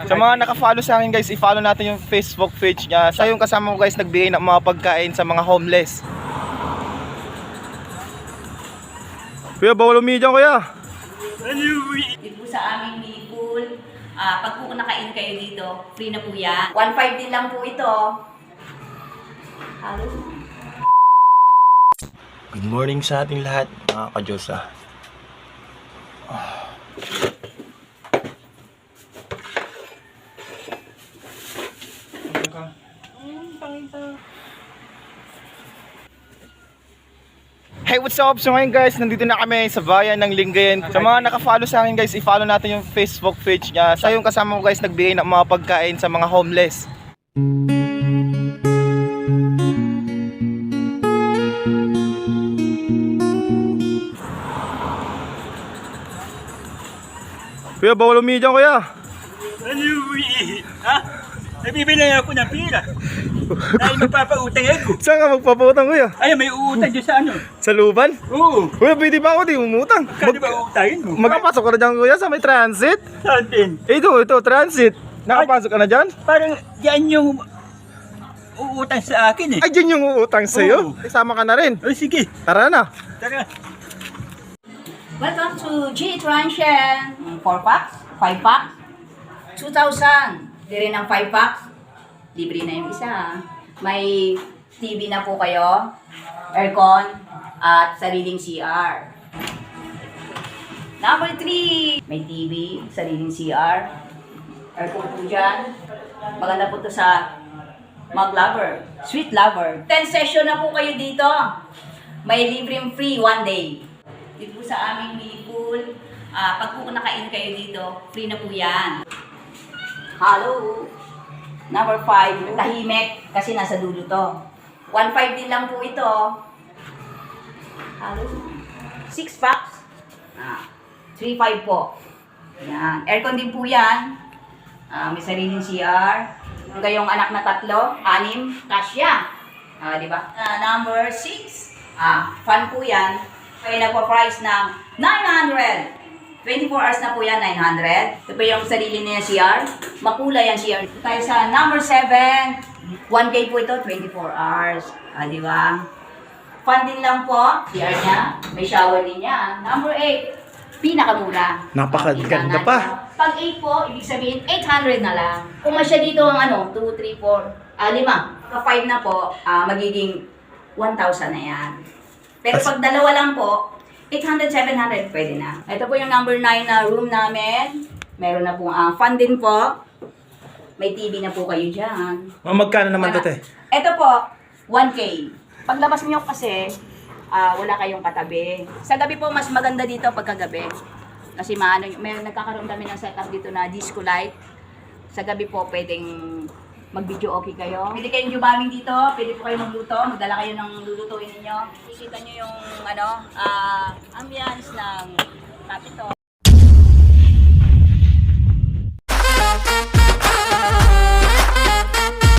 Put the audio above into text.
Sa mga naka-follow sa akin guys, i-follow natin yung Facebook page niya. Siya yung kasama ko guys nagbigay ng mga pagkain sa mga homeless. Kuya, bawal umidyan kuya. Dito po sa aming mini pool. Pag po nakain kayo dito, free na po yan. 1.5 din lang po ito. Hello. Good morning sa ating lahat, mga ka-Diyosa. Hey, what's up? So ngayon guys, nandito na kami sa bayan ng Lingayen. Sa mga naka-follow sa akin guys, i-follow natin yung Facebook page niya. Siya yung kasama ko guys nagbigay ng mga pagkain sa mga homeless. Kuya, bawal umidyan kuya. Ha? Nabibili ako ng pira. Dahil magpapautang ako. Saan ka magpapautang kuya? Ay, may uutang dyan sa ano? Sa Luban? Oo. Kuya, pwede ba ako di umutang? Kano ba uutangin mo? Magpapasok ka na dyan kuya sa may transit? Saan din? Ito, transit. Nakapasok ka na dyan? Parang yan yung uutang sa akin eh. Ay, dyan yung uutang sa'yo. Oo. Isama ka na rin. O sige, Tara na. tara. Welcome to G Transient. 4 packs, 5 packs, 2,000. Di rin ang 5 packs. Libre na yung isa. May TV na po kayo, aircon, at sariling CR. Number 3, may TV, sariling CR, aircon po dyan. Maganda po to sa mag lover, sweet lover. 10 session na po kayo dito. May libreng free 1 day. Dito po sa aming mini pool. Pag po nakain kayo dito, free na po yan. Hello. Number 5, tahimik kasi nasa dulo to. 1.5 din lang po ito. Hello. 6 packs. 3.5 po. Yan. Aircon din po yan. May sariling CR. Yung kayong anak na 3, 6, kasya. Di ba? Number 6, fan po yan. Kaya nagpa-price ng 900. 24 hours na po yan, 900. Ito po yung sarili niya CR. Makulay ang CR. Tayo sa number 7. 1K po ito, 24 hours. Di ba? Fun din lang po. CR niya. May shower din yan. Number 8. Pinakamura. Napakaganda pa. Pag 8 po, ibig sabihin 800 na lang. Kung masya dito ang 2, 3, 4, 5. Pag 5 na po, magiging 1,000 na yan. Pero pag dalawa lang po, 800, 700, pwede na. Ito po yung number 9 na room namin. Meron na po fan din po. May TV na po kayo dyan. Magkano naman to, te? Ito po, 1K. Paglabas nyo kasi, wala kayong katabi. Sa gabi po, mas maganda dito pagkagabi. Kasi nagkakaroon kami ng setup dito na disco light. Sa gabi po, pwedeng mag-video okay kayo. Pwede kayong jumaming dito, pwede po kayo magluto, magdala kayo ng lulutuin ninyo. Kikita nyo yung ambience ng kapito.